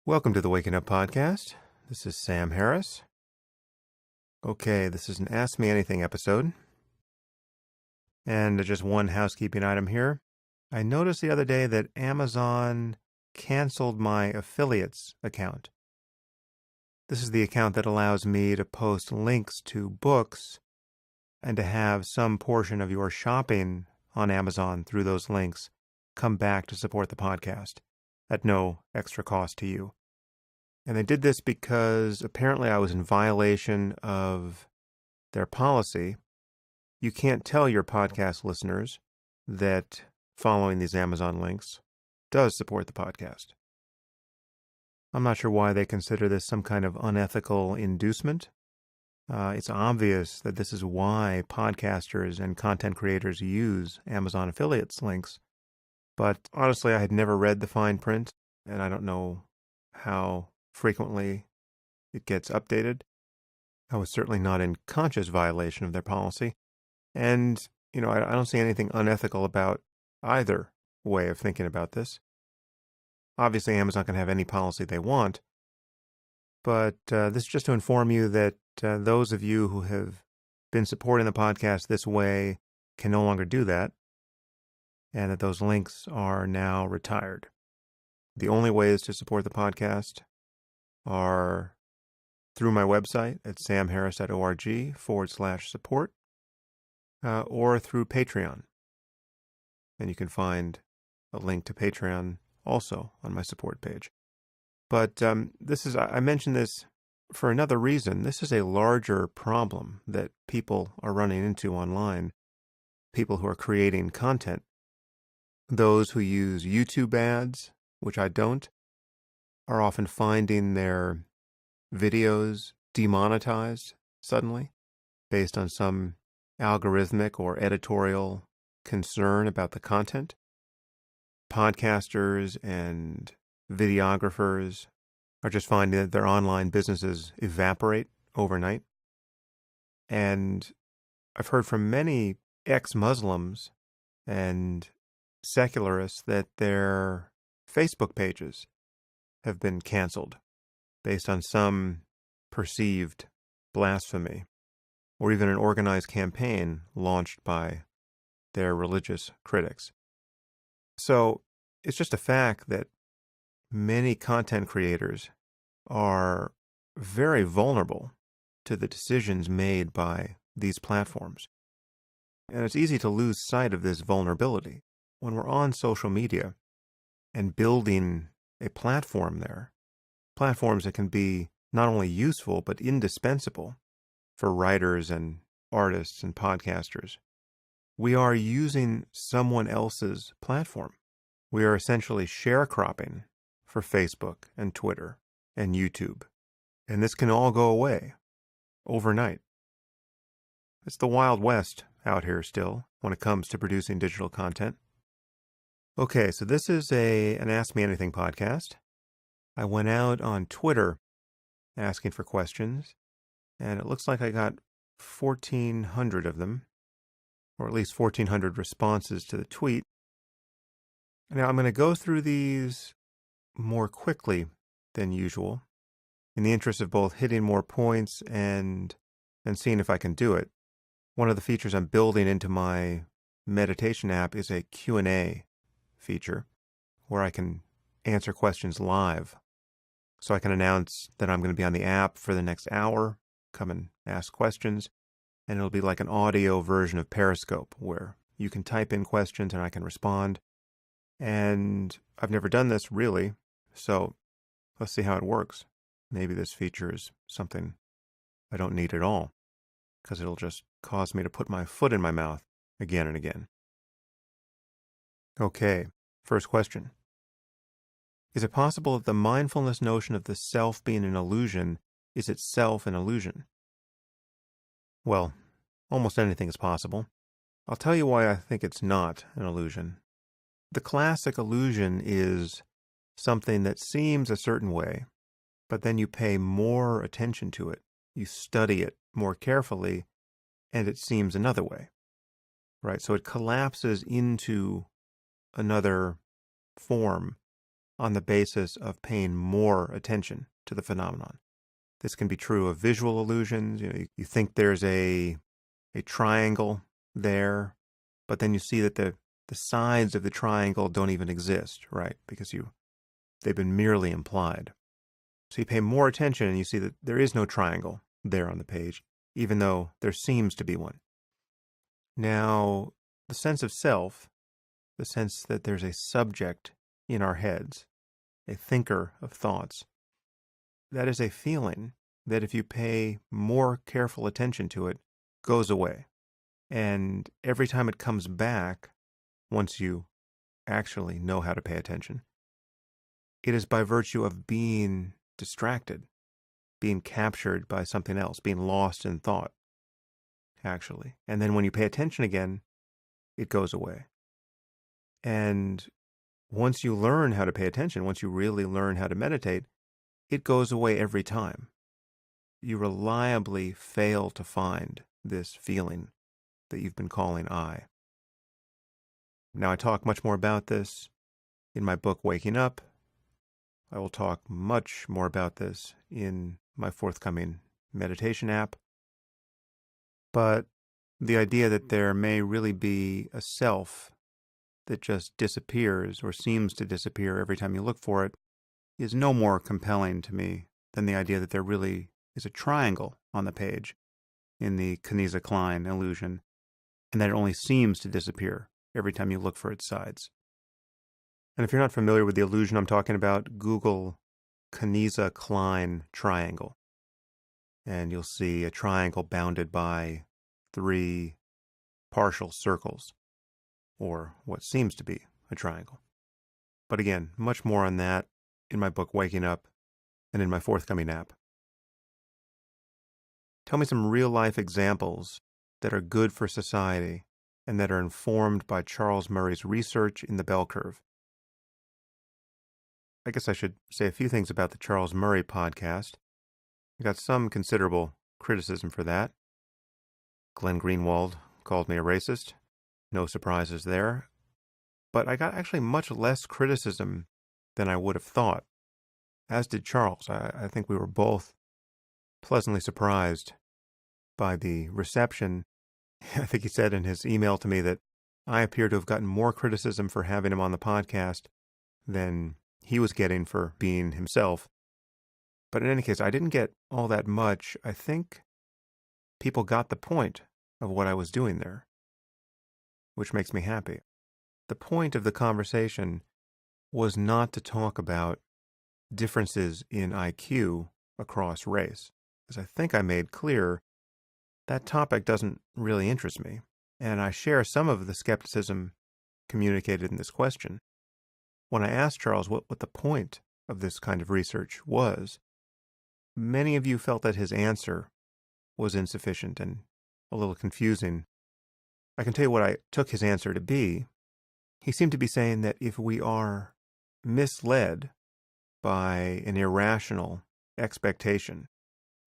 Welcome to the Waking Up Podcast. This is Sam Harris. Okay, this is an Ask Me Anything episode. And just one housekeeping item here. I noticed the other day that Amazon canceled my affiliates account. This is the account that allows me to post links to books and to have some portion of your shopping on Amazon through those links come back to support the podcast at no extra cost to you. And they did this because apparently I was in violation of their policy. You can't tell your podcast listeners that following these Amazon links does support the podcast. I'm not sure why they consider this some kind of unethical inducement. It's obvious that this is why podcasters and content creators use Amazon affiliates links. But honestly, I had never read the fine print, and I don't know how frequently it gets updated. I was certainly not in conscious violation of their policy. And, I don't see anything unethical about either way of thinking about this. Obviously, Amazon can have any policy they want. But this is just to inform you that those of you who have been supporting the podcast this way can no longer do that, and that those links are now retired. The only ways to support the podcast are through my website at samharris.org/support or through Patreon. And you can find a link to Patreon also on my support page. But I mentioned this for another reason. This is a larger problem that people are running into online, people who are creating content. Those who use YouTube ads, which I don't, are often finding their videos demonetized suddenly based on some algorithmic or editorial concern about the content. Podcasters and videographers are just finding that their online businesses evaporate overnight. And I've heard from many ex-Muslims and secularists that their Facebook pages have been canceled based on some perceived blasphemy or even an organized campaign launched by their religious critics. So it's just a fact that many content creators are very vulnerable to the decisions made by these platforms. And it's easy to lose sight of this vulnerability. When we're on social media and building a platform there, platforms that can be not only useful but indispensable for writers and artists and podcasters, we are using someone else's platform. We are essentially sharecropping for Facebook and Twitter and YouTube. And this can all go away overnight. It's the Wild West out here still when it comes to producing digital content. Okay, so this is an Ask Me Anything podcast. I went out on Twitter asking for questions, and it looks like I got 1,400 of them, or at least 1,400 responses to the tweet. Now, I'm going to go through these more quickly than usual, in the interest of both hitting more points and seeing if I can do it. One of the features I'm building into my meditation app is a Q&A feature where I can answer questions live. So I can announce that I'm going to be on the app for the next hour, come and ask questions, and it'll be like an audio version of Periscope where you can type in questions and I can respond. And I've never done this really, so let's see how it works. Maybe this feature is something I don't need at all, because it'll just cause me to put my foot in my mouth again and again. Okay, first question. Is it possible that the mindfulness notion of the self being an illusion is itself an illusion? Well, almost anything is possible. I'll tell you why I think it's not an illusion. The classic illusion is something that seems a certain way, but then you pay more attention to it. You study it more carefully, and it seems another way. Right? So it collapses into another form on the basis of paying more attention to the phenomenon. This can be true of visual illusions. You think there's a triangle there, but then you see that the sides of the triangle don't even exist, right? Because they've been merely implied. So you pay more attention and you see that there is no triangle there on the page, even though there seems to be one. Now, the sense of self, the sense that there's a subject in our heads, a thinker of thoughts, that is a feeling that if you pay more careful attention to it, goes away. And every time it comes back, once you actually know how to pay attention, it is by virtue of being distracted, being captured by something else, being lost in thought, actually. And then when you pay attention again, it goes away. And once you learn how to pay attention, once you really learn how to meditate, it goes away every time. You reliably fail to find this feeling that you've been calling I. Now, I talk much more about this in my book, Waking Up. I will talk much more about this in my forthcoming meditation app. But the idea that there may really be a self that just disappears or seems to disappear every time you look for it is no more compelling to me than the idea that there really is a triangle on the page in the Kniza-Klein illusion, and that it only seems to disappear every time you look for its sides. And if you're not familiar with the illusion I'm talking about, Google Kniza-Klein triangle, and you'll see a triangle bounded by 3 partial circles, or what seems to be a triangle. But again, much more on that in my book, Waking Up, and in my forthcoming app. Tell me some real-life examples that are good for society and that are informed by Charles Murray's research in the bell curve. I guess I should say a few things about the Charles Murray podcast. I got some considerable criticism for that. Glenn Greenwald called me a racist. No surprises there. But I got actually much less criticism than I would have thought, as did Charles. I think we were both pleasantly surprised by the reception. I think he said in his email to me that I appear to have gotten more criticism for having him on the podcast than he was getting for being himself. But in any case, I didn't get all that much. I think people got the point of what I was doing there, which makes me happy. The point of the conversation was not to talk about differences in IQ across race. As I think I made clear, that topic doesn't really interest me, and I share some of the skepticism communicated in this question. When I asked Charles what the point of this kind of research was, many of you felt that his answer was insufficient and a little confusing. I can tell you what I took his answer to be. He seemed to be saying that if we are misled by an irrational expectation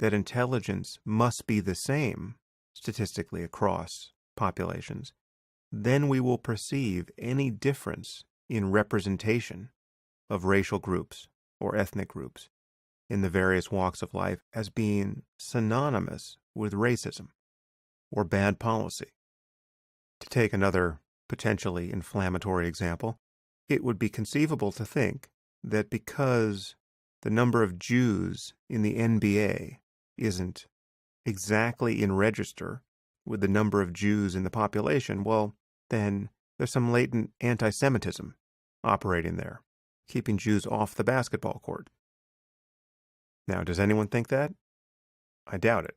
that intelligence must be the same statistically across populations, then we will perceive any difference in representation of racial groups or ethnic groups in the various walks of life as being synonymous with racism or bad policy. To take another potentially inflammatory example, it would be conceivable to think that because the number of Jews in the NBA isn't exactly in register with the number of Jews in the population, well, then there's some latent anti-Semitism operating there, keeping Jews off the basketball court. Now, does anyone think that? I doubt it.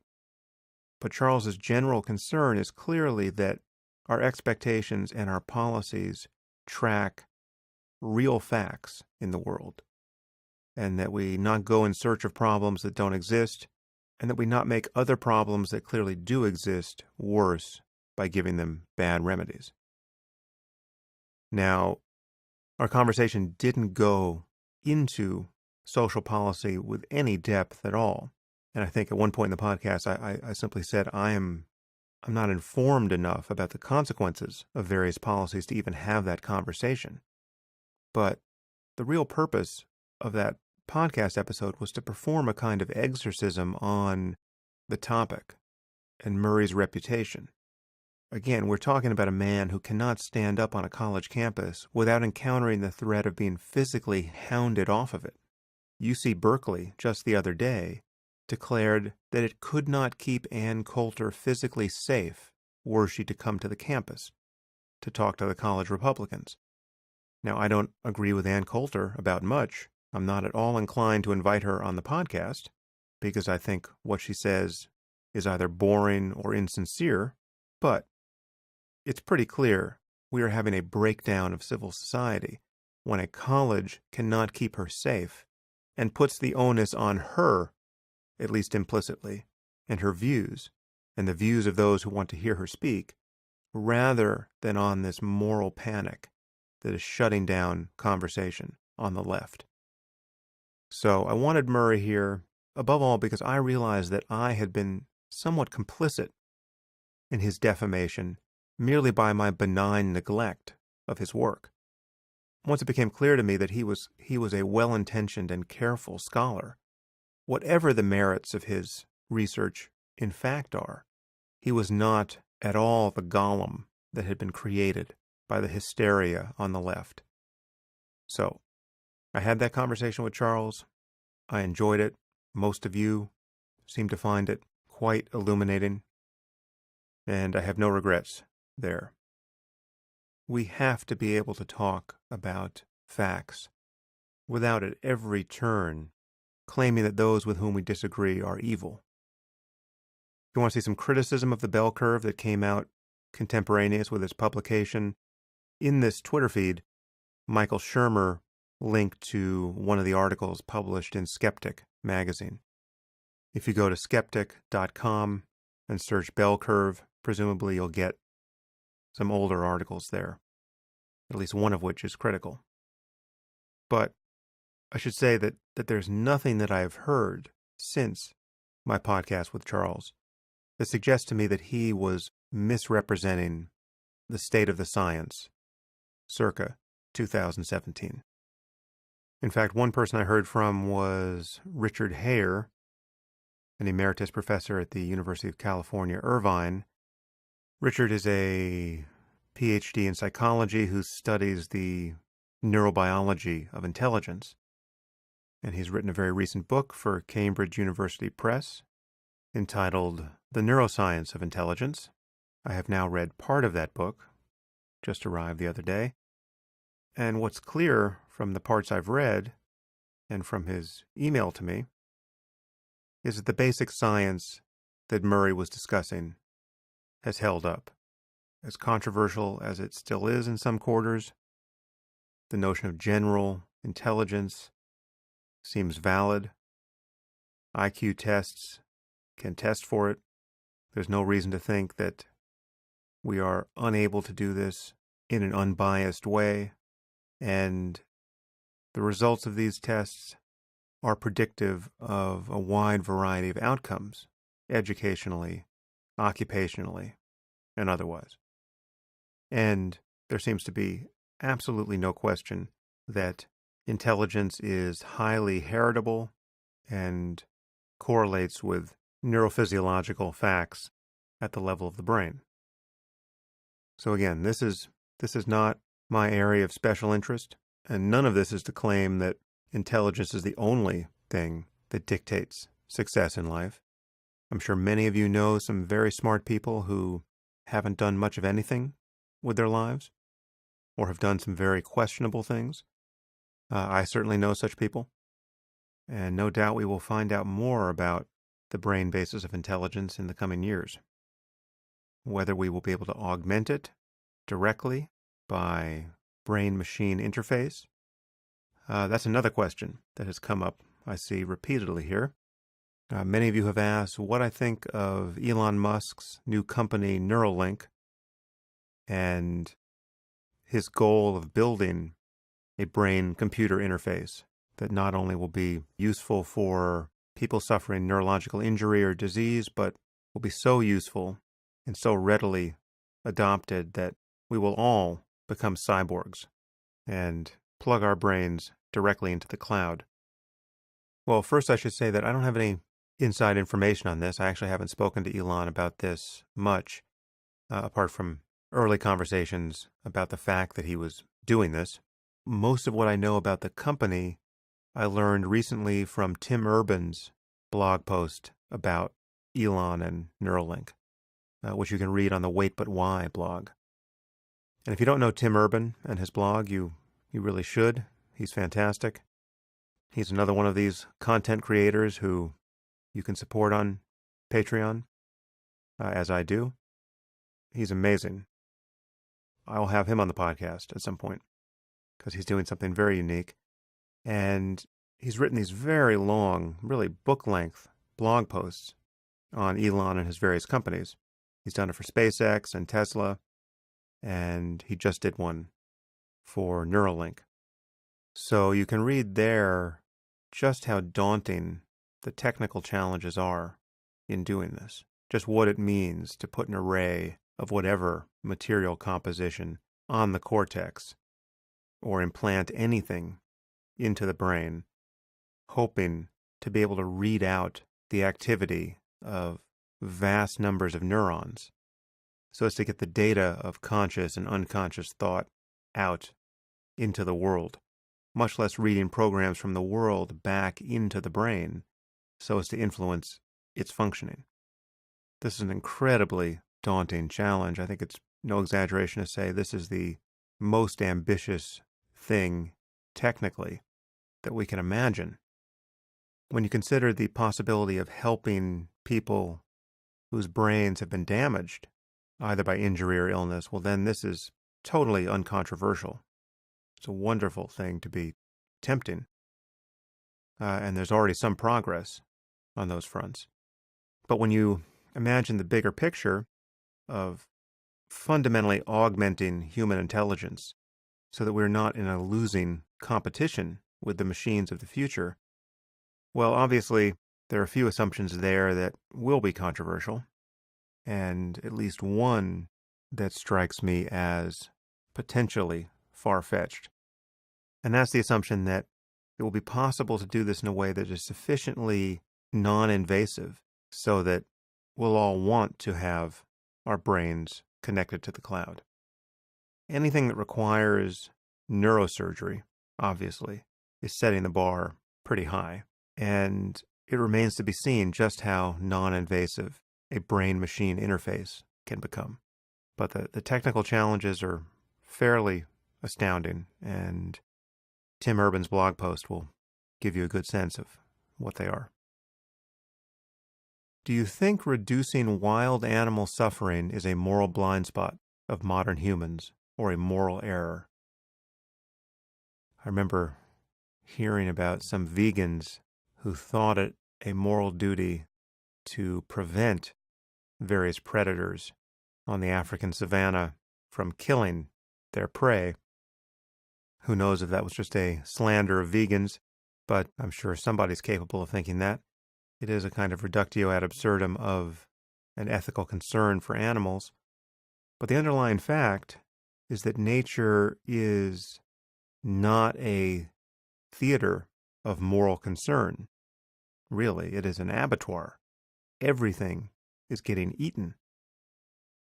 But Charles's general concern is clearly that our expectations and our policies track real facts in the world, and that we not go in search of problems that don't exist, and that we not make other problems that clearly do exist worse by giving them bad remedies. Now, our conversation didn't go into social policy with any depth at all. And I think at one point in the podcast, I simply said, I'm not informed enough about the consequences of various policies to even have that conversation. But the real purpose of that podcast episode was to perform a kind of exorcism on the topic and Murray's reputation. Again, we're talking about a man who cannot stand up on a college campus without encountering the threat of being physically hounded off of it. UC Berkeley, just the other day, declared that it could not keep Ann Coulter physically safe were she to come to the campus to talk to the college Republicans. Now, I don't agree with Ann Coulter about much. I'm not at all inclined to invite her on the podcast because I think what she says is either boring or insincere, but it's pretty clear we are having a breakdown of civil society when a college cannot keep her safe and puts the onus on her, at least implicitly, and her views, and the views of those who want to hear her speak, rather than on this moral panic that is shutting down conversation on the left. So I wanted Murray here, above all because I realized that I had been somewhat complicit in his defamation merely by my benign neglect of his work. Once it became clear to me that he was a well-intentioned and careful scholar, whatever the merits of his research in fact are, he was not at all the golem that had been created by the hysteria on the left. So, I had that conversation with Charles. I enjoyed it. Most of you seem to find it quite illuminating, and I have no regrets there. We have to be able to talk about facts without at every turn claiming that those with whom we disagree are evil. If you want to see some criticism of the bell curve that came out contemporaneous with its publication, in this Twitter feed, Michael Shermer linked to one of the articles published in Skeptic magazine. If you go to skeptic.com and search bell curve, presumably you'll get some older articles there, at least one of which is critical. But I should say that there's nothing that I've heard since my podcast with Charles that suggests to me that he was misrepresenting the state of the science circa 2017. In fact, one person I heard from was Richard Hare, an emeritus professor at the University of California, Irvine. Richard is a PhD in psychology who studies the neurobiology of intelligence. And he's written a very recent book for Cambridge University Press entitled The Neuroscience of Intelligence. I have now read part of that book, just arrived the other day. And what's clear from the parts I've read and from his email to me is that the basic science that Murray was discussing has held up. As controversial as it still is in some quarters, the notion of general intelligence seems valid. IQ tests can test for it. There's no reason to think that we are unable to do this in an unbiased way. And the results of these tests are predictive of a wide variety of outcomes, educationally, occupationally, and otherwise. And there seems to be absolutely no question that intelligence is highly heritable and correlates with neurophysiological facts at the level of the brain. So again, this is not my area of special interest, and none of this is to claim that intelligence is the only thing that dictates success in life. I'm sure many of you know some very smart people who haven't done much of anything with their lives, or have done some very questionable things. I certainly know such people, and no doubt we will find out more about the brain basis of intelligence in the coming years. Whether we will be able to augment it directly by brain-machine interface, that's another question that has come up, I see, repeatedly here. Many of you have asked what I think of Elon Musk's new company, Neuralink, and his goal of building a brain-computer interface that not only will be useful for people suffering neurological injury or disease, but will be so useful and so readily adopted that we will all become cyborgs and plug our brains directly into the cloud. Well, first I should say that I don't have any inside information on this. I actually haven't spoken to Elon about this much, apart from early conversations about the fact that he was doing this. Most of what I know about the company I learned recently from Tim Urban's blog post about Elon and Neuralink, which you can read on the Wait But Why blog. And if you don't know Tim Urban and his blog, you really should. He's fantastic. He's another one of these content creators who you can support on Patreon, as I do. He's amazing. I'll have him on the podcast at some point because he's doing something very unique. And he's written these very long, really book-length blog posts on Elon and his various companies. He's done it for SpaceX and Tesla, and he just did one for Neuralink. So you can read there just how daunting the technical challenges are in doing this, just what it means to put an array of whatever material composition on the cortex or implant anything into the brain, hoping to be able to read out the activity of vast numbers of neurons so as to get the data of conscious and unconscious thought out into the world, much less reading programs from the world back into the brain so as to influence its functioning. This is an incredibly daunting challenge. I think it's no exaggeration to say this is the most ambitious thing technically that we can imagine. When you consider the possibility of helping people whose brains have been damaged, either by injury or illness, well, then this is totally uncontroversial. It's a wonderful thing to be tempting. And there's already some progress on those fronts. But when you imagine the bigger picture of fundamentally augmenting human intelligence so that we're not in a losing competition with the machines of the future, well, obviously, there are a few assumptions there that will be controversial, and at least one that strikes me as potentially far-fetched. And that's the assumption that it will be possible to do this in a way that is sufficiently non-invasive so that we'll all want to have our brains connected to the cloud. Anything that requires neurosurgery, obviously, is setting the bar pretty high. And it remains to be seen just how non-invasive a brain-machine interface can become. But the technical challenges are fairly astounding, and Tim Urban's blog post will give you a good sense of what they are. Do you think reducing wild animal suffering is a moral blind spot of modern humans or a moral error? I remember hearing about some vegans who thought it a moral duty to prevent various predators on the African savanna from killing their prey. Who knows if that was just a slander of vegans, but I'm sure somebody's capable of thinking that. It is a kind of reductio ad absurdum of an ethical concern for animals. But the underlying fact is that nature is not a theater of moral concern. Really, it is an abattoir. Everything is getting eaten.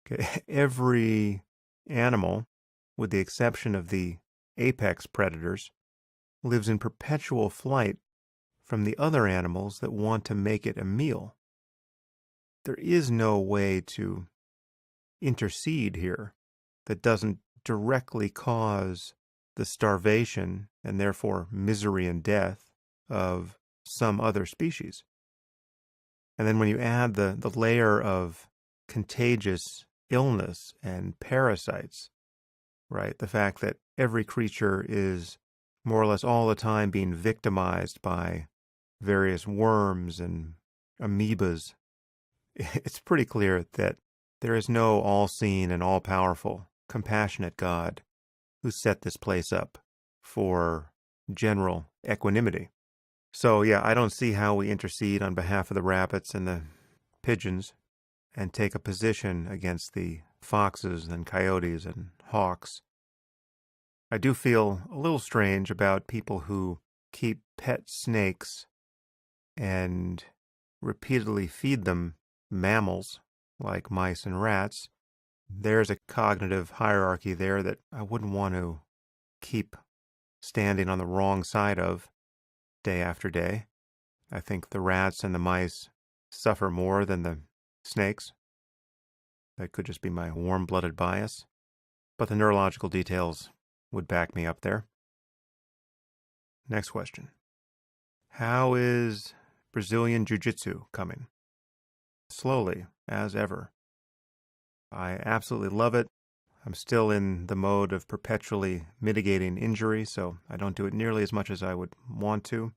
Okay? Every animal, with the exception of the apex predators, lives in perpetual flight from the other animals that want to make it a meal. There is no way to intercede here that doesn't directly cause the starvation and therefore misery and death of some other species. And then when you add the layer of contagious illness and parasites, right, the fact that every creature is more or less all the time being victimized by various worms and amoebas, it's pretty clear that there is no all-seeing and all-powerful, compassionate God who set this place up for general equanimity. So yeah, I don't see how we intercede on behalf of the rabbits and the pigeons and take a position against the foxes and coyotes and hawks. I do feel a little strange about people who keep pet snakes and repeatedly feed them mammals like mice and rats. There's a cognitive hierarchy there that I wouldn't want to keep standing on the wrong side of day after day. I think the rats and the mice suffer more than the snakes. That could just be my warm-blooded bias, but the neurological details would back me up there. Next question. How is Brazilian Jiu-Jitsu coming? Slowly, as ever. I absolutely love it. I'm still in the mode of perpetually mitigating injury, so I don't do it nearly as much as I would want to.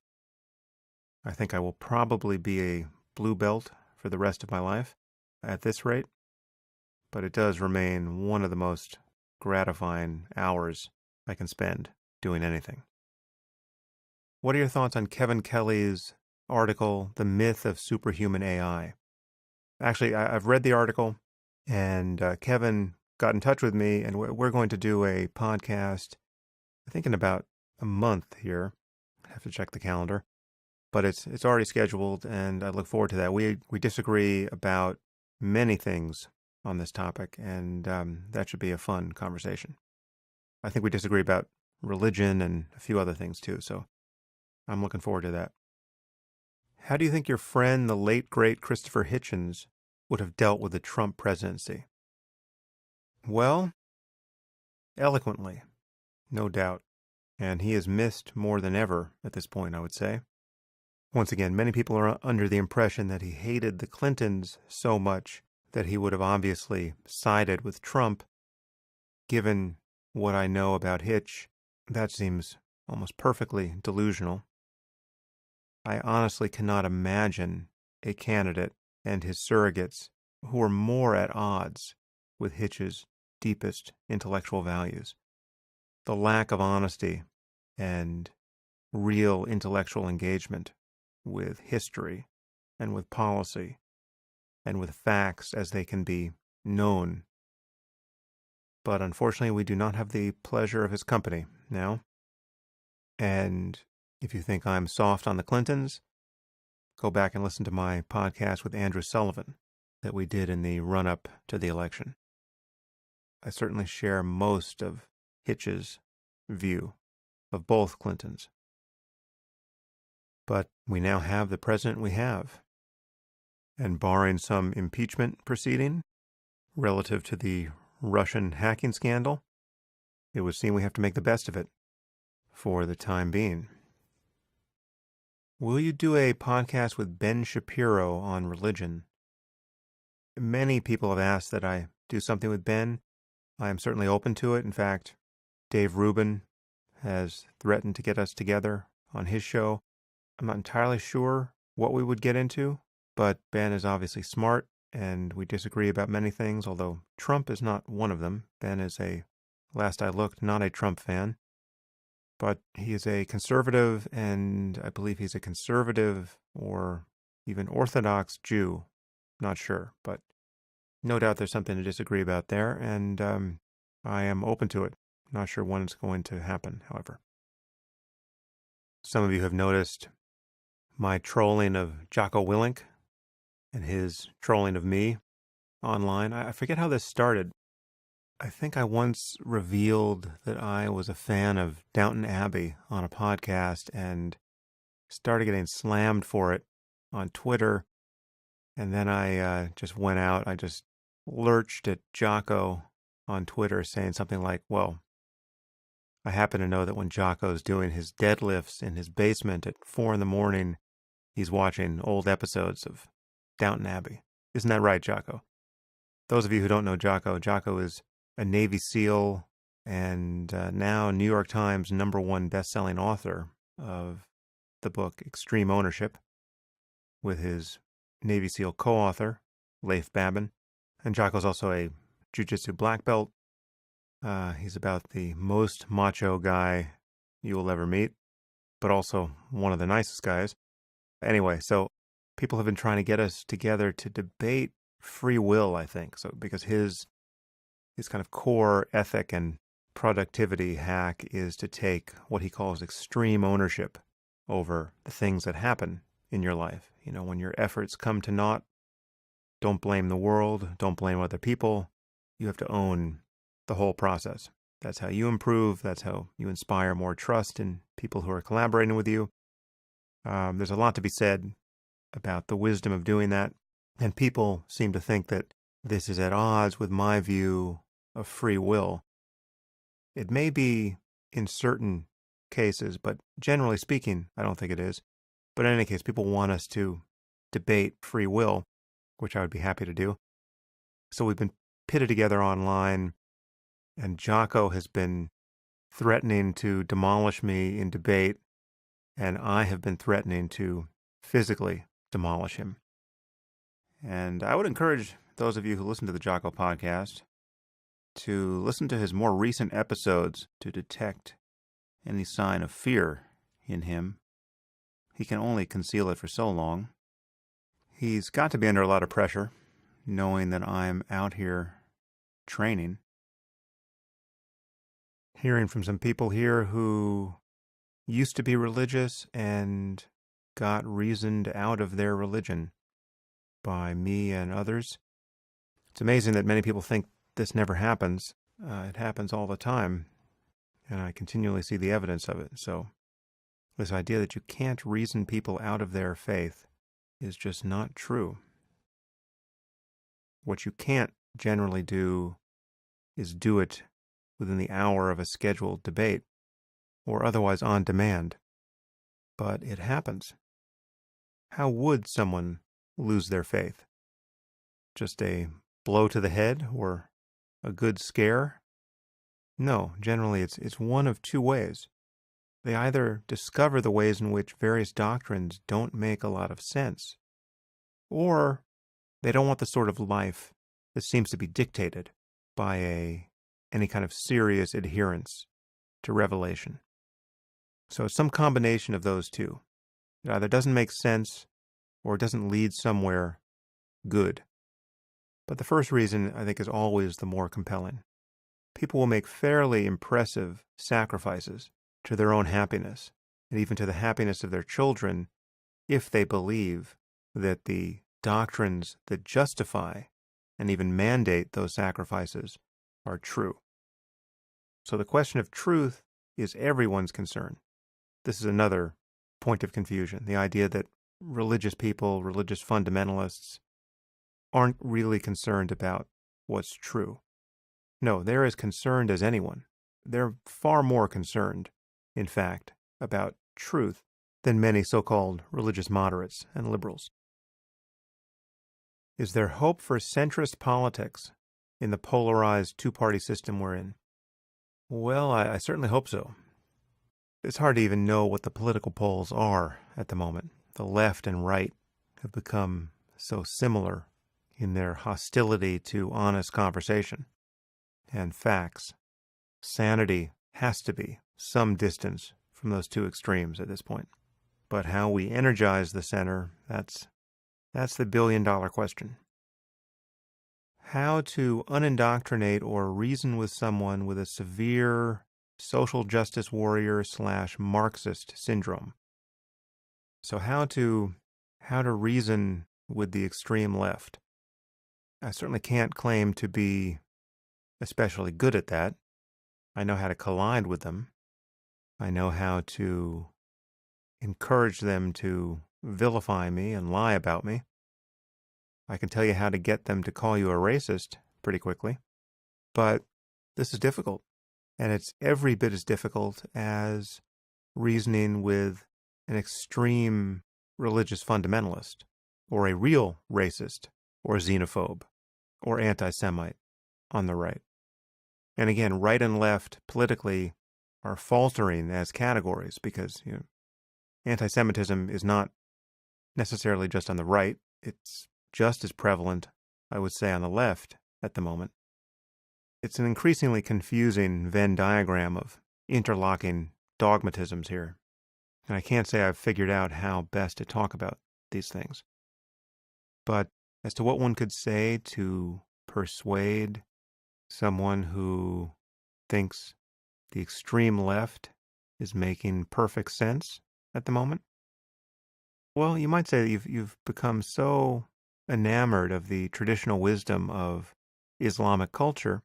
I think I will probably be a blue belt for the rest of my life at this rate, but it does remain one of the most gratifying hours I can spend doing anything. What are your thoughts on Kevin Kelly's article, The Myth of Superhuman AI? Actually, I've read the article, and Kevin got in touch with me, and we're going to do a podcast, I think in about a month here. I have to check the calendar. But it's already scheduled, and I look forward to that. We disagree about many things on this topic, and that should be a fun conversation. I think we disagree about religion and a few other things too, so I'm looking forward to that. How do you think your friend, the late, great Christopher Hitchens, would have dealt with the Trump presidency? Well, eloquently, no doubt. And he is missed more than ever at this point, I would say. Once again, many people are under the impression that he hated the Clintons so much that he would have obviously sided with Trump. Given what I know about Hitch, that seems almost perfectly delusional. I honestly cannot imagine a candidate and his surrogates who are more at odds with Hitch's deepest intellectual values. The lack of honesty and real intellectual engagement with history and with policy and with facts as they can be known. But unfortunately, we do not have the pleasure of his company now. And if you think I'm soft on the Clintons, go back and listen to my podcast with Andrew Sullivan that we did in the run-up to the election. I certainly share most of Hitch's view of both Clintons. But we now have the president we have. And barring some impeachment proceeding relative to the Russian hacking scandal, it would seem we have to make the best of it for the time being. Will you do a podcast with Ben Shapiro on religion? Many people have asked that I do something with Ben. I am certainly open to it. In fact, Dave Rubin has threatened to get us together on his show. I'm not entirely sure what we would get into, but Ben is obviously smart, and we disagree about many things, although Trump is not one of them. Ben is last I looked, not a Trump fan. But he is a conservative, and I believe he's a conservative or even Orthodox Jew. Not sure, but no doubt there's something to disagree about there, and I am open to it. Not sure when it's going to happen, however. Some of you have noticed my trolling of Jocko Willink and his trolling of me online. I forget how this started. I think I once revealed that I was a fan of Downton Abbey on a podcast and started getting slammed for it on Twitter. And then I just went out. I just lurched at Jocko on Twitter saying something like, well, I happen to know that when Jocko's doing his deadlifts in his basement at 4 a.m, he's watching old episodes of Downton Abbey. Isn't that right, Jocko? Those of you who don't know Jocko, Jocko is a Navy SEAL and now New York Times #1 best-selling author of the book Extreme Ownership with his Navy SEAL co-author, Leif Babin. And Jocko's also a jiu-jitsu black belt. He's about the most macho guy you will ever meet, but also one of the nicest guys. Anyway, so people have been trying to get us together to debate free will, I think. So because his kind of core ethic and productivity hack is to take what he calls extreme ownership over the things that happen in your life. When your efforts come to naught, don't blame the world, don't blame other people. You have to own the whole process. That's how you improve. That's how you inspire more trust in people who are collaborating with you. There's a lot to be said about the wisdom of doing that. And people seem to think that this is at odds with my view of free will. It may be in certain cases, but generally speaking, I don't think it is. But in any case, people want us to debate free will, which I would be happy to do. So we've been pitted together online, and Jocko has been threatening to demolish me in debate, and I have been threatening to physically demolish him. And I would encourage those of you who listen to the Jocko podcast to listen to his more recent episodes to detect any sign of fear in him. He can only conceal it for so long. He's got to be under a lot of pressure, knowing that I'm out here training. Hearing from some people here who used to be religious and got reasoned out of their religion by me and others. It's amazing that many people think this never happens. It happens all the time, and I continually see the evidence of it. So this idea that you can't reason people out of their faith is just not true. What you can't generally do is do it within the hour of a scheduled debate or otherwise on demand. But it happens. How would someone lose their faith? Just a blow to the head or a good scare? No, generally it's one of two ways. They either discover the ways in which various doctrines don't make a lot of sense, or they don't want the sort of life that seems to be dictated by any kind of serious adherence to revelation. So it's some combination of those two. It either doesn't make sense or it doesn't lead somewhere good. But the first reason, I think, is always the more compelling. People will make fairly impressive sacrifices to their own happiness, and even to the happiness of their children, if they believe that the doctrines that justify and even mandate those sacrifices are true. So the question of truth is everyone's concern. This is another point of confusion, the idea that religious people, religious fundamentalists, aren't really concerned about what's true. No, they're as concerned as anyone. They're far more concerned, in fact, about truth than many so-called religious moderates and liberals. Is there hope for centrist politics in the polarized two-party system we're in? Well, I certainly hope so. It's hard to even know what the political poles are at the moment. The left and right have become so similar in their hostility to honest conversation and facts. Sanity has to be some distance from those two extremes at this point. But how we energize the center, that's the billion-dollar question. How to unindoctrinate or reason with someone with a severe social justice warrior / Marxist syndrome. So how to reason with the extreme left. I certainly can't claim to be especially good at that. I know how to collide with them. I know how to encourage them to vilify me and lie about me. I can tell you how to get them to call you a racist pretty quickly. But this is difficult. And it's every bit as difficult as reasoning with an extreme religious fundamentalist, or a real racist, or xenophobe, or anti-Semite on the right. And again, right and left politically are faltering as categories because anti-Semitism is not necessarily just on the right. It's just as prevalent, I would say, on the left at the moment. It's an increasingly confusing Venn diagram of interlocking dogmatisms here. And I can't say I've figured out how best to talk about these things. But as to what one could say to persuade someone who thinks the extreme left is making perfect sense at the moment? Well, you might say that you've become so enamored of the traditional wisdom of Islamic culture,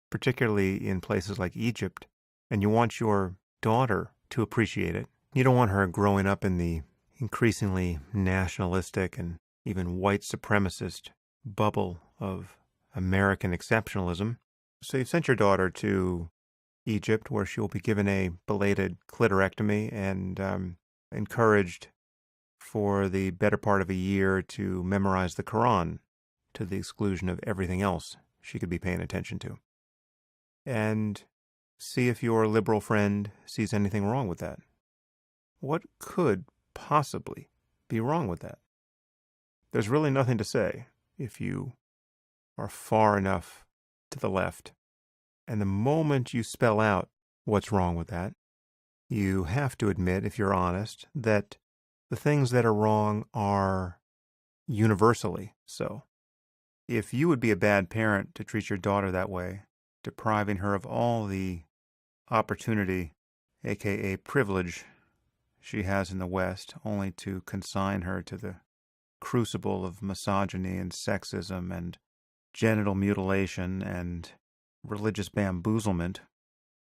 particularly in places like Egypt, and you want your daughter to appreciate it. You don't want her growing up in the increasingly nationalistic and even white supremacist bubble of American exceptionalism. So you've sent your daughter to Egypt, where she will be given a belated clitorectomy and encouraged for the better part of a year to memorize the Quran to the exclusion of everything else she could be paying attention to. And see if your liberal friend sees anything wrong with that. What could possibly be wrong with that? There's really nothing to say if you are far enough to the left. And the moment you spell out what's wrong with that, you have to admit, if you're honest, that the things that are wrong are universally so. If you would be a bad parent to treat your daughter that way, depriving her of all the opportunity, aka privilege, she has in the West, only to consign her to the crucible of misogyny and sexism and genital mutilation and religious bamboozlement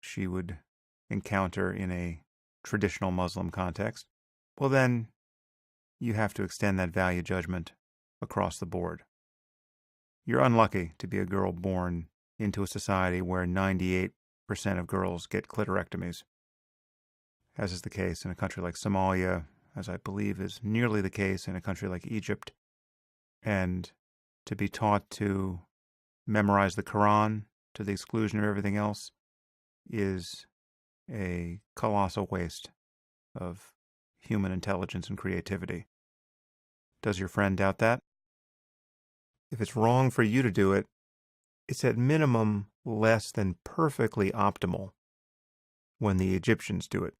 she would encounter in a traditional Muslim context, well then, you have to extend that value judgment across the board. You're unlucky to be a girl born into a society where 98% of girls get clitorectomies, as is the case in a country like Somalia, as I believe is nearly the case in a country like Egypt. And to be taught to memorize the Quran to the exclusion of everything else is a colossal waste of human intelligence and creativity. Does your friend doubt that? If it's wrong for you to do it, it's at minimum less than perfectly optimal when the Egyptians do it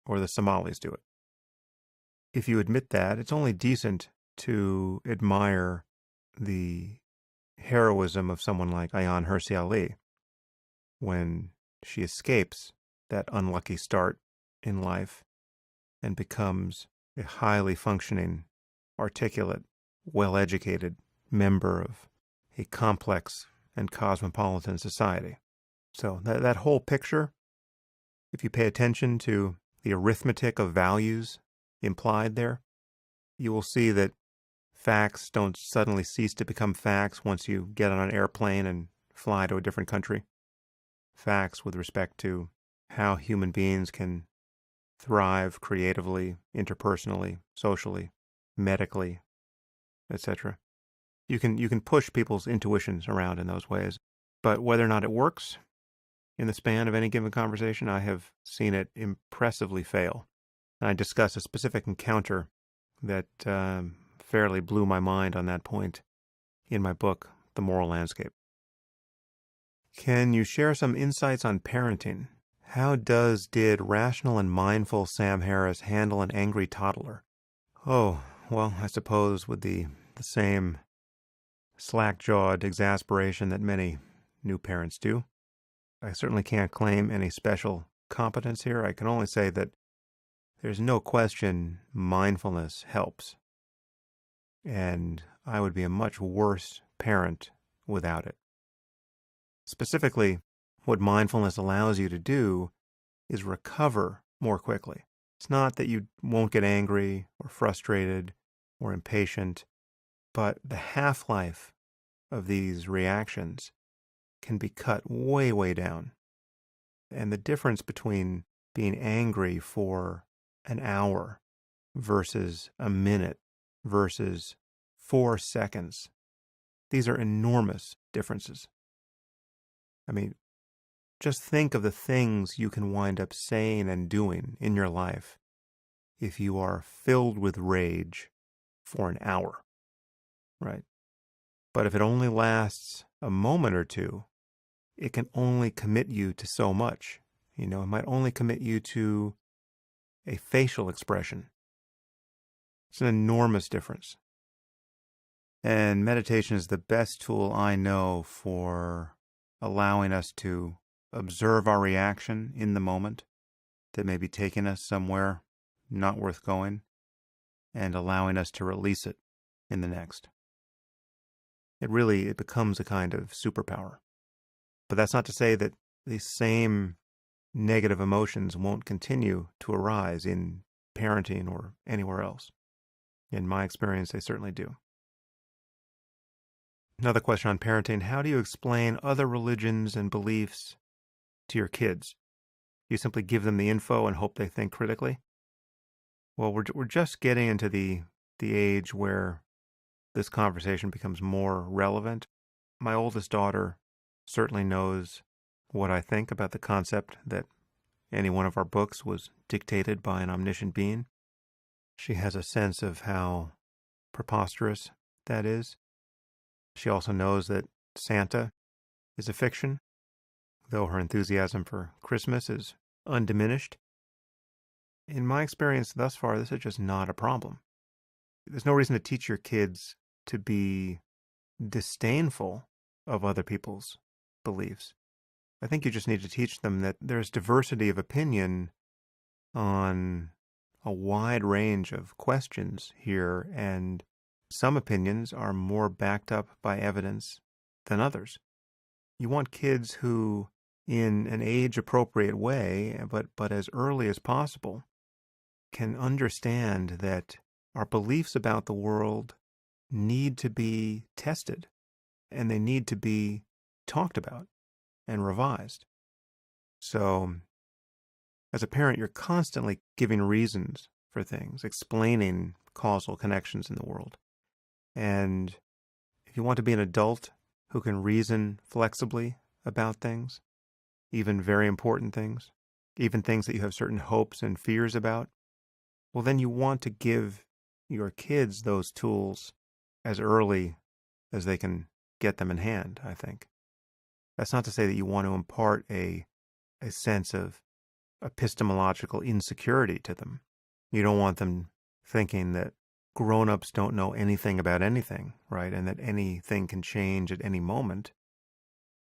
or the Somalis do it. If you admit that, it's only decent to admire the heroism of someone like Ayaan Hirsi Ali when she escapes that unlucky start in life and becomes a highly functioning, articulate, well-educated member of a complex and cosmopolitan society. So that whole picture, if you pay attention to the arithmetic of values implied there, you will see that facts don't suddenly cease to become facts once you get on an airplane and fly to a different country. Facts with respect to how human beings can thrive creatively, interpersonally, socially, medically, etc. You can push people's intuitions around in those ways, but whether or not it works in the span of any given conversation, I have seen it impressively fail. And I discuss a specific encounter that fairly blew my mind on that point in my book, The Moral Landscape. Can you share some insights on parenting? How did rational and mindful Sam Harris handle an angry toddler? Oh, well, I suppose with the same slack-jawed exasperation that many new parents do. I certainly can't claim any special competence here. I can only say that there's no question mindfulness helps. And I would be a much worse parent without it. Specifically, what mindfulness allows you to do is recover more quickly. It's not that you won't get angry or frustrated or impatient, but the half-life of these reactions can be cut way, way down. And the difference between being angry for an hour versus a minute versus 4 seconds, these are enormous differences. I mean, just think of the things you can wind up saying and doing in your life if you are filled with rage for an hour, right? But if it only lasts a moment or two, it can only commit you to so much. It might only commit you to a facial expression. It's an enormous difference. And meditation is the best tool I know for allowing us to observe our reaction in the moment that may be taking us somewhere not worth going and allowing us to release it in the next. It becomes a kind of superpower. But that's not to say that these same negative emotions won't continue to arise in parenting or anywhere else. In my experience, they certainly do. Another question on parenting: how do you explain other religions and beliefs to your kids? Do you simply give them the info and hope they think critically? Well, we're just getting into the age where this conversation becomes more relevant. My oldest daughter certainly knows what I think about the concept that any one of our books was dictated by an omniscient being. She has a sense of how preposterous that is. She also knows that Santa is a fiction, though her enthusiasm for Christmas is undiminished. In my experience thus far, this is just not a problem. There's no reason to teach your kids to be disdainful of other people's beliefs. I think you just need to teach them that there's diversity of opinion on a wide range of questions here, and some opinions are more backed up by evidence than others. You want kids who, in an age-appropriate way, but as early as possible, can understand that our beliefs about the world need to be tested, and they need to be talked about and revised. So, as a parent, you're constantly giving reasons for things, explaining causal connections in the world. And if you want to be an adult who can reason flexibly about things, even very important things, even things that you have certain hopes and fears about, well, then you want to give your kids those tools as early as they can get them in hand, I think. That's not to say that you want to impart a sense of epistemological insecurity to them. You don't want them thinking that grown-ups don't know anything about anything, right? And that anything can change at any moment.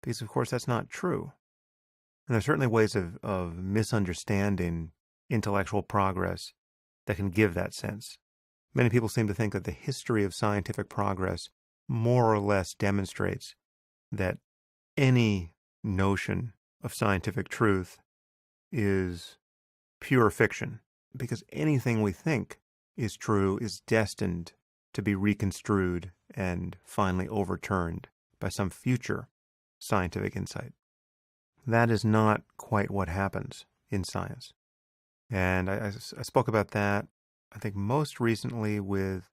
Because, of course, that's not true. And there's certainly ways of misunderstanding intellectual progress that can give that sense. Many people seem to think that the history of scientific progress more or less demonstrates that any notion of scientific truth is pure fiction, because anything we think is true is destined to be reconstrued and finally overturned by some future scientific insight. That is not quite what happens in science. And I spoke about that, I think, most recently with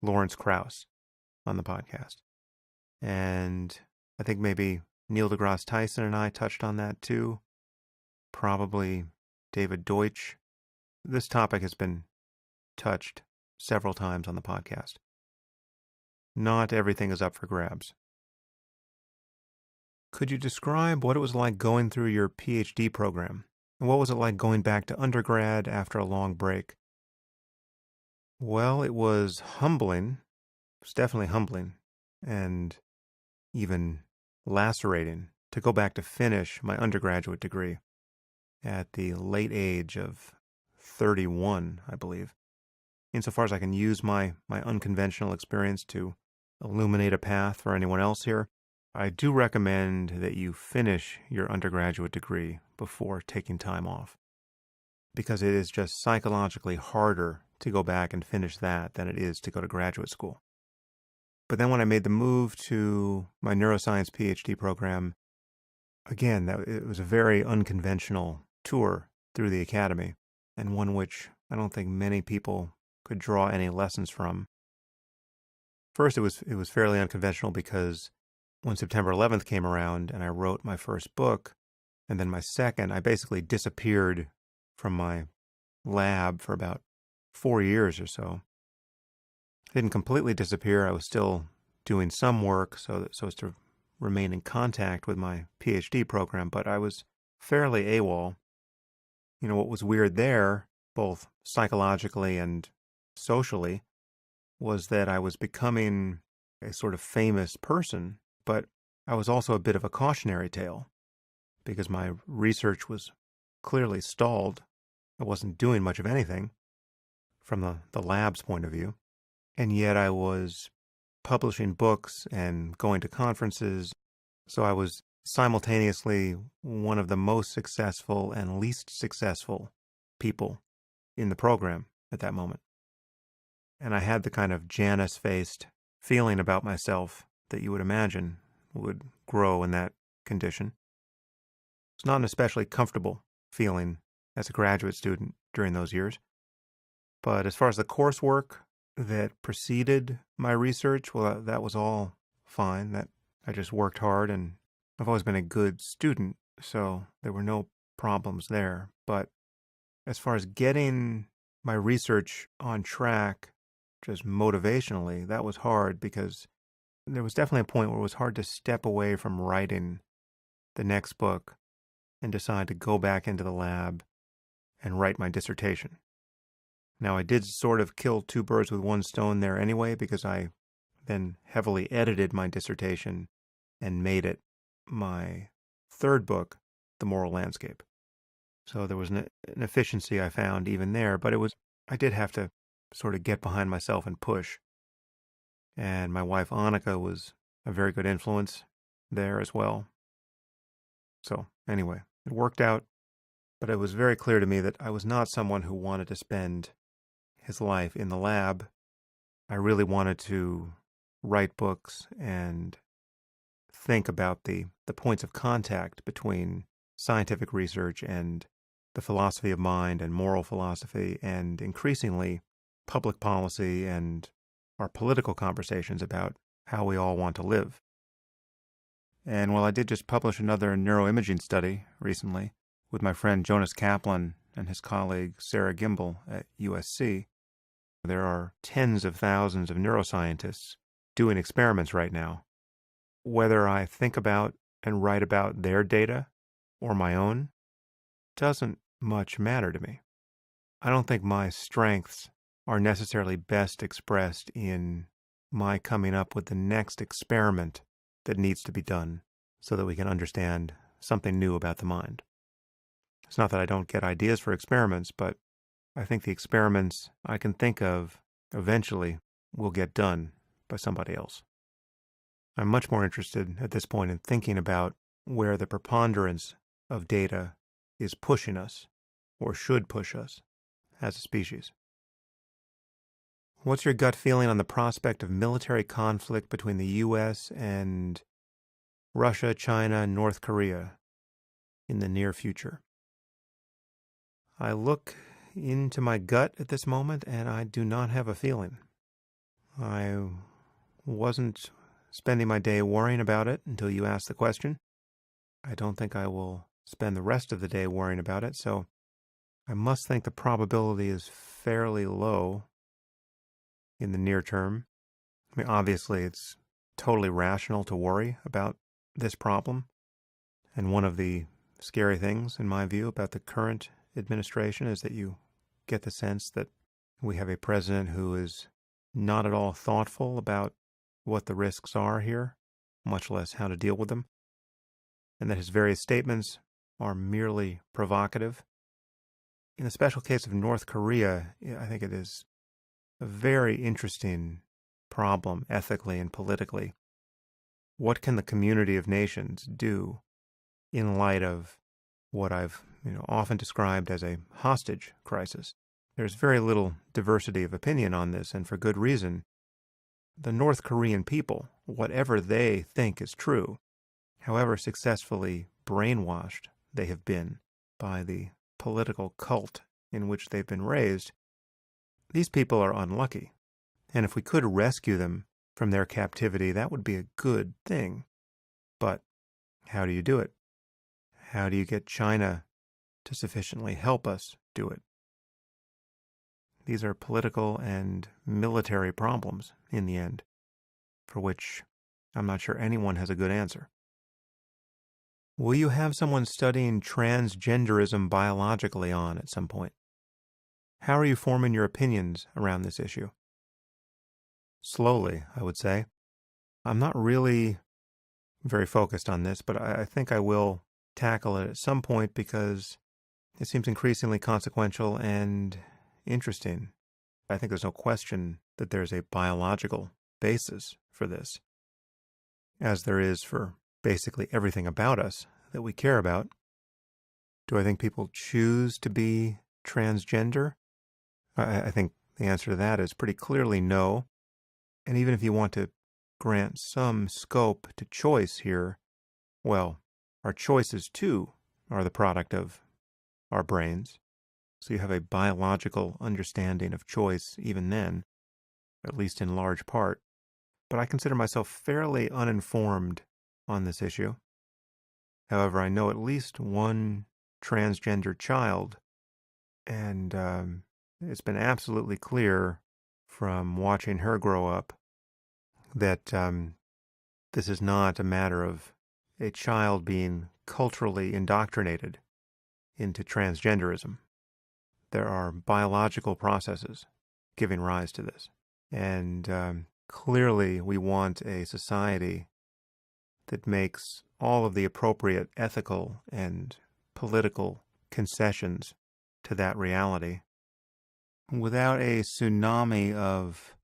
Lawrence Krauss on the podcast. And I think maybe Neil deGrasse Tyson and I touched on that too. Probably David Deutsch. This topic has been touched several times on the podcast. Not everything is up for grabs. Could you describe what it was like going through your PhD program? And what was it like going back to undergrad after a long break? Well, it was humbling. It was definitely humbling and even lacerating to go back to finish my undergraduate degree at the late age of 31, I believe. Insofar as I can use my unconventional experience to illuminate a path for anyone else here, I do recommend that you finish your undergraduate degree before taking time off, because it is just psychologically harder to go back and finish that than it is to go to graduate school. But then when I made the move to my neuroscience PhD program, again, it was a very unconventional tour through the academy, and one which I don't think many people could draw any lessons from. First, it was fairly unconventional because when September 11th came around and I wrote my first book, and then my second, I basically disappeared from my lab for about 4 years or so. I didn't completely disappear. I was still doing some work so as to remain in contact with my PhD program, but I was fairly AWOL. You know, what was weird there, both psychologically and socially, was that I was becoming a sort of famous person, but I was also a bit of a cautionary tale, because my research was clearly stalled. I wasn't doing much of anything from the lab's point of view. And yet I was publishing books and going to conferences. So I was simultaneously one of the most successful and least successful people in the program at that moment. And I had the kind of Janus-faced feeling about myself that you would imagine would grow in that condition. It's not an especially comfortable feeling as a graduate student during those years. But as far as the coursework that preceded my research, well, that was all fine. That I just worked hard, and I've always been a good student, so there were no problems there. But as far as getting my research on track, just motivationally, that was hard because there was definitely a point where it was hard to step away from writing the next book and decide to go back into the lab and write my dissertation. Now, I did sort of kill two birds with one stone there anyway, because I then heavily edited my dissertation and made it my third book, The Moral Landscape. So there was an efficiency I found even there, but I did have to sort of get behind myself and push. And my wife, Annika, was a very good influence there as well. So anyway, it worked out, but it was very clear to me that I was not someone who wanted to spend his life in the lab. I really wanted to write books and think about the points of contact between scientific research and the philosophy of mind and moral philosophy, and increasingly public policy and our political conversations about how we all want to live. And while I did just publish another neuroimaging study recently with my friend Jonas Kaplan and his colleague Sarah Gimbel at USC, there are tens of thousands of neuroscientists doing experiments right now. Whether I think about and write about their data or my own doesn't much matter to me. I don't think my strengths are necessarily best expressed in my coming up with the next experiment that needs to be done so that we can understand something new about the mind. It's not that I don't get ideas for experiments, but I think the experiments I can think of eventually will get done by somebody else. I'm much more interested at this point in thinking about where the preponderance of data is pushing us, or should push us, as a species. What's your gut feeling on the prospect of military conflict between the U.S. and Russia, China, and North Korea in the near future? I look into my gut at this moment, and I do not have a feeling. I wasn't spending my day worrying about it until you asked the question. I don't think I will spend the rest of the day worrying about it, so I must think the probability is fairly low in the near term. I mean, obviously, it's totally rational to worry about this problem, and one of the scary things, in my view, about the current administration is that you get the sense that we have a president who is not at all thoughtful about what the risks are here, much less how to deal with them, and that his various statements are merely provocative. In the special case of North Korea, I think it is a very interesting problem ethically and politically. What can the community of nations do in light of what I've often described as a hostage crisis? There's very little diversity of opinion on this, and for good reason. The North Korean people, whatever they think is true, however successfully brainwashed they have been by the political cult in which they've been raised, these people are unlucky. And if we could rescue them from their captivity, that would be a good thing. But how do you do it? How do you get China to sufficiently help us do it? These are political and military problems in the end, for which I'm not sure anyone has a good answer. Will you have someone studying transgenderism biologically on at some point? How are you forming your opinions around this issue? Slowly, I would say. I'm not really very focused on this, but I think I will tackle it at some point because it seems increasingly consequential and interesting. I think there's no question that there's a biological basis for this, as there is for basically everything about us that we care about. Do I think people choose to be transgender? I think the answer to that is pretty clearly no. And even if you want to grant some scope to choice here, well, our choices too are the product of our brains. So you have a biological understanding of choice even then, at least in large part. But I consider myself fairly uninformed on this issue. However, I know at least one transgender child, and it's been absolutely clear from watching her grow up that this is not a matter of a child being culturally indoctrinated into transgenderism. There are biological processes giving rise to this. And clearly we want a society that makes all of the appropriate ethical and political concessions to that reality without a tsunami of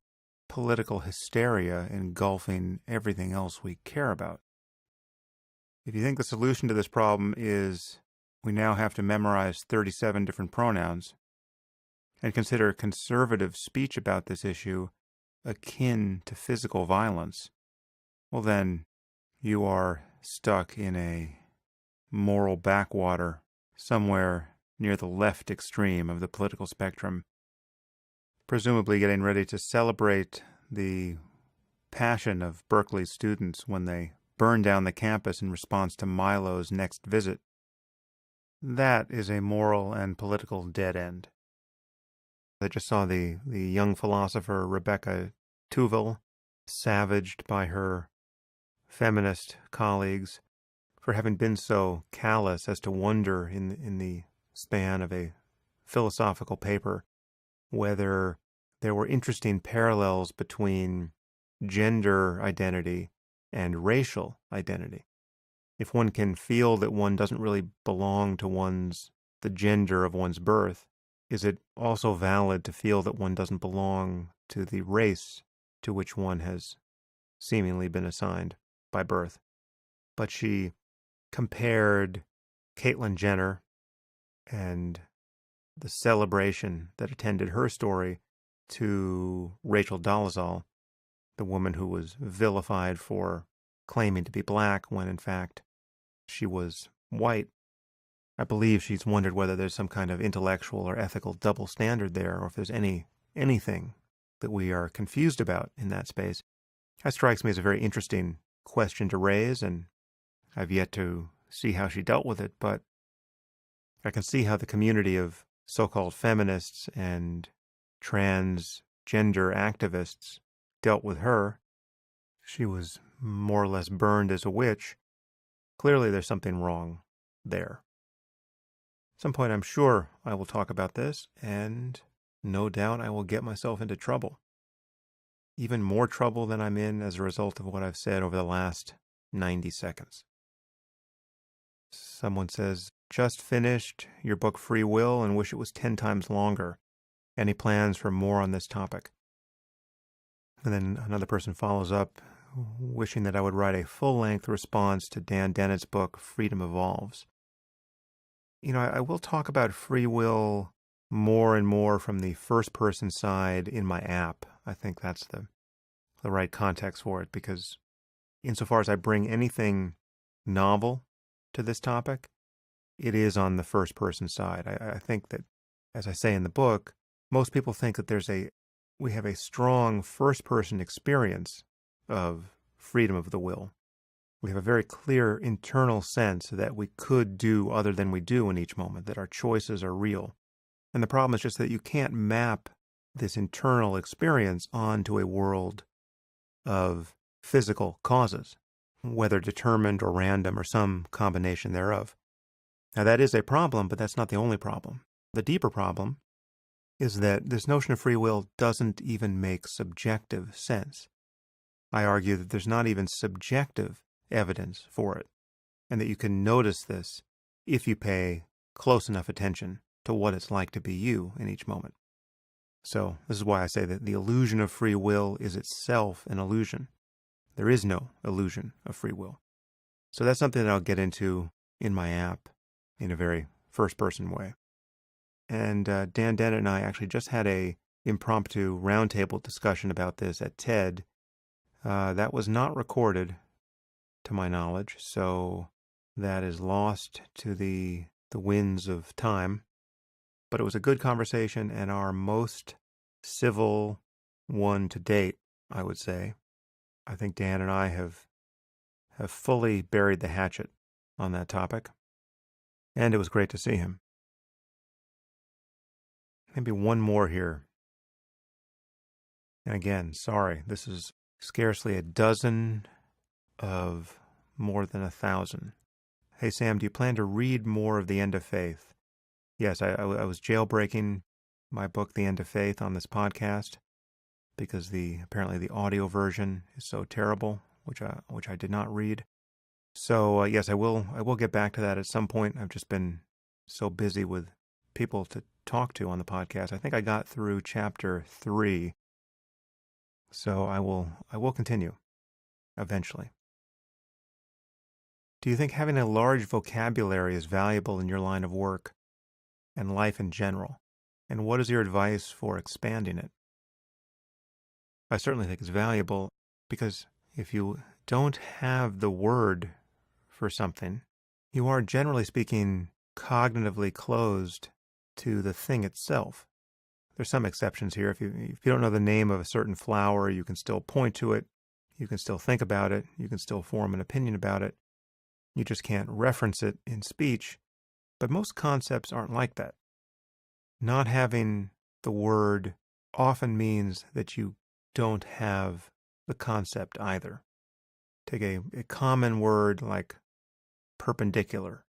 political hysteria engulfing everything else we care about. If you think the solution to this problem is we now have to memorize 37 different pronouns and consider conservative speech about this issue akin to physical violence, well then you are stuck in a moral backwater somewhere near the left extreme of the political spectrum, presumably getting ready to celebrate the passion of Berkeley students when they burn down the campus in response to Milo's next visit. That is a moral and political dead end. I just saw the young philosopher Rebecca Tuville savaged by her feminist colleagues for having been so callous as to wonder in the span of a philosophical paper whether there were interesting parallels between gender identity and racial identity. If one can feel that one doesn't really belong to the gender of one's birth, is it also valid to feel that one doesn't belong to the race to which one has seemingly been assigned by birth? But she compared Caitlyn Jenner and the celebration that attended her story to Rachel Dolezal, the woman who was vilified for claiming to be black when in fact she was white. I believe she's wondered whether there's some kind of intellectual or ethical double standard there, or if there's anything that we are confused about in that space. That strikes me as a very interesting question to raise, and I've yet to see how she dealt with it, but I can see how the community of so-called feminists and transgender activists dealt with her. She was more or less burned as a witch. Clearly there's something wrong there. At some point I'm sure I will talk about this, and no doubt I will get myself into trouble. Even more trouble than I'm in as a result of what I've said over the last 90 seconds. Someone says, just finished your book Free Will and wish it was 10 times longer. Any plans for more on this topic? And then another person follows up, wishing that I would write a full-length response to Dan Dennett's book Freedom Evolves. You know, I will talk about free will more and more from the first-person side in my app. I think that's the right context for it, because insofar as I bring anything novel to this topic, it is on the first-person side. I think that, as I say in the book, most people think that we have a strong first-person experience of freedom of the will. We have a very clear internal sense that we could do other than we do in each moment, that our choices are real. And the problem is just that you can't map this internal experience onto a world of physical causes, whether determined or random or some combination thereof. Now that is a problem, but that's not the only problem. The deeper problem is that this notion of free will doesn't even make subjective sense. I argue that there's not even subjective evidence for it. and that you can notice this if you pay close enough attention to what it's like to be you in each moment. So this is why I say that the illusion of free will is itself an illusion. There is no illusion of free will. So that's something that I'll get into in my app in a very first-person way. And Dan Dennett and I actually just had a impromptu roundtable discussion about this at TED. That was not recorded, to my knowledge, so that is lost to the winds of time. But it was a good conversation and our most civil one to date, I would say. I think Dan and I have fully buried the hatchet on that topic, and it was great to see him. Maybe one more here. And again, sorry, this is scarcely a dozen of more than 1,000. Hey, Sam, do you plan to read more of The End of Faith? Yes, I was jailbreaking my book, The End of Faith, on this podcast because apparently the audio version is so terrible, which I did not read. So yes, I will get back to that at some point. I've just been so busy with people to talk to on the podcast. I think I got through chapter 3, so I will continue eventually. Do you think having a large vocabulary is valuable in your line of work and life in general? And what is your advice for expanding it? I certainly think it's valuable because if you don't have the word for something, you are, generally speaking, cognitively closed to the thing itself. There's some exceptions here. If you don't know the name of a certain flower, you can still point to it, you can still think about it, you can still form an opinion about it. You just can't reference it in speech. But most concepts aren't like that. Not having the word often means that you don't have the concept either. Take a common word like perpendicular.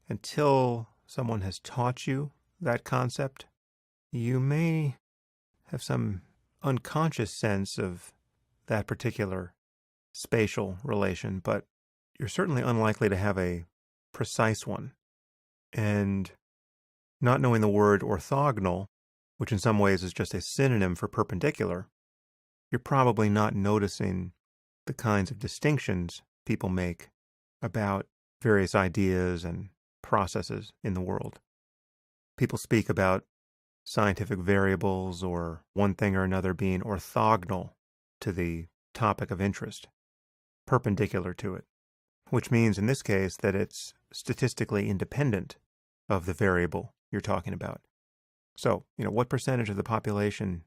Until someone has taught you that concept, you may have some unconscious sense of that particular spatial relation, but you're certainly unlikely to have a precise one. And not knowing the word orthogonal, which in some ways is just a synonym for perpendicular, you're probably not noticing the kinds of distinctions people make about various ideas and processes in the world. People speak about scientific variables or one thing or another being orthogonal to the topic of interest, perpendicular to it, which means in this case that it's statistically independent of the variable you're talking about. So, what percentage of the population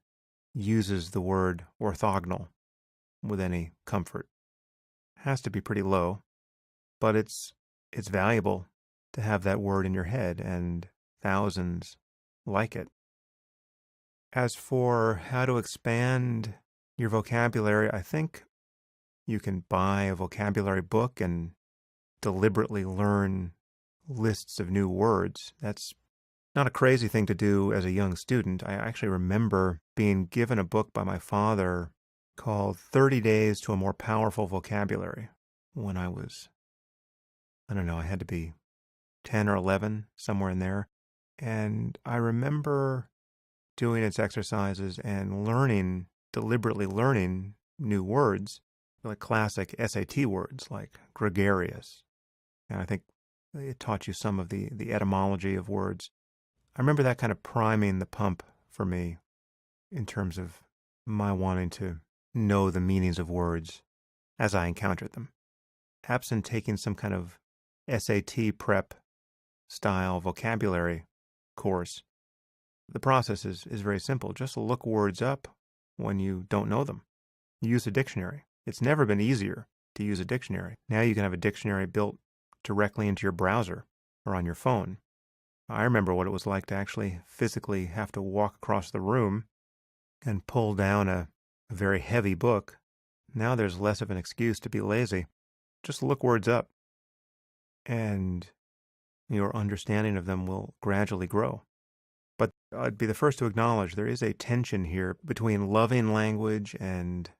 uses the word orthogonal with any comfort? It has to be pretty low, but it's valuable to have that word in your head, and thousands like it. As for how to expand your vocabulary, I think you can buy a vocabulary book and deliberately learn lists of new words. That's not a crazy thing to do as a young student. I actually remember being given a book by my father called 30 Days to a More Powerful Vocabulary when I was, I had to be 10 or 11, somewhere in there. And I remember doing its exercises and deliberately learning new words, like classic SAT words like gregarious. And I think it taught you some of the etymology of words. I remember that kind of priming the pump for me in terms of my wanting to know the meanings of words as I encountered them. Absent taking some kind of SAT prep style vocabulary course, the process is very simple. Just look words up when you don't know them. Use a dictionary. It's never been easier to use a dictionary. Now you can have a dictionary built directly into your browser or on your phone. I remember what it was like to actually physically have to walk across the room and pull down a very heavy book. Now there's less of an excuse to be lazy. Just look words up, and your understanding of them will gradually grow. But I'd be the first to acknowledge there is a tension here between loving language and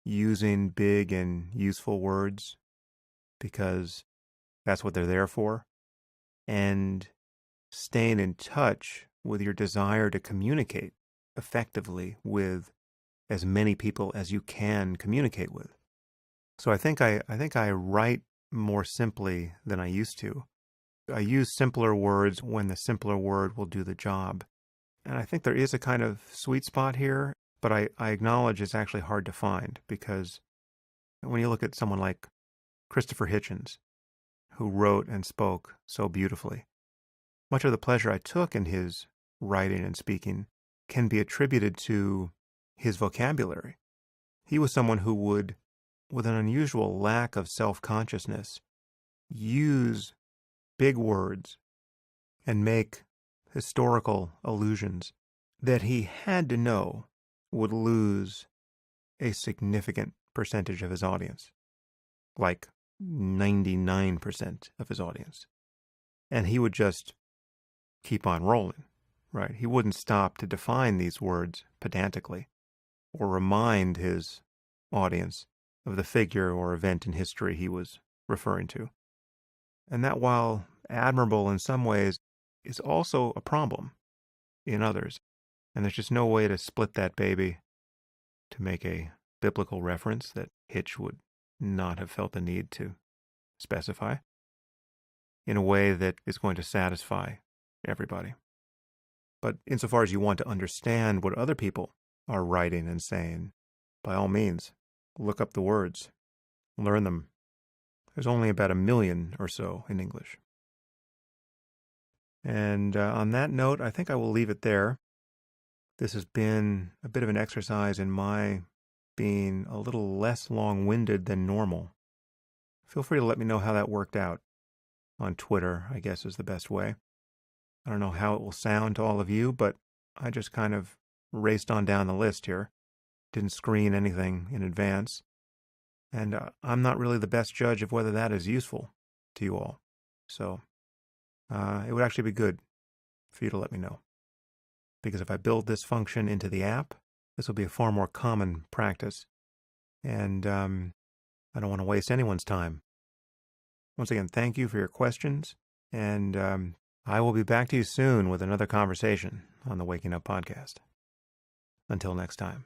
using big and useful words, because That's what they're there for. And staying in touch with your desire to communicate effectively with as many people as you can communicate with. So I think I write more simply than I used to. I use simpler words when the simpler word will do the job. And I think there is a kind of sweet spot here, but I acknowledge it's actually hard to find, because when you look at someone like Christopher Hitchens, who wrote and spoke so beautifully, much of the pleasure I took in his writing and speaking can be attributed to his vocabulary. He was someone who would, with an unusual lack of self-consciousness, use big words and make historical allusions that he had to know would lose a significant percentage of his audience, like 99% of his audience. And he would just keep on rolling, right? He wouldn't stop to define these words pedantically or remind his audience of the figure or event in history he was referring to. And that, while admirable in some ways, is also a problem in others. And there's just no way to split that baby to make a biblical reference that Hitch would not have felt the need to specify in a way that is going to satisfy everybody. But insofar as you want to understand what other people are writing and saying, by all means, look up the words, learn them. There's only about 1 million or so in English. And on that note, I think I will leave it there. This has been a bit of an exercise in my being a little less long-winded than normal. Feel free to let me know how that worked out. On Twitter, I guess, is the best way. I don't know how it will sound to all of you, but I just kind of raced on down the list here. Didn't screen anything in advance. And I'm not really the best judge of whether that is useful to you all. So it would actually be good for you to let me know. Because if I build this function into the app, this will be a far more common practice. And I don't want to waste anyone's time. Once again, thank you for your questions. And I will be back to you soon with another conversation on the Waking Up Podcast. Until next time.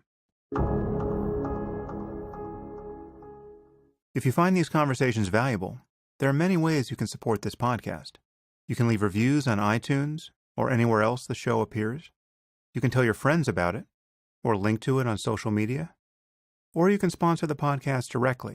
If you find these conversations valuable, there are many ways you can support this podcast. You can leave reviews on iTunes or anywhere else the show appears. You can tell your friends about it, or link to it on social media. Or you can sponsor the podcast directly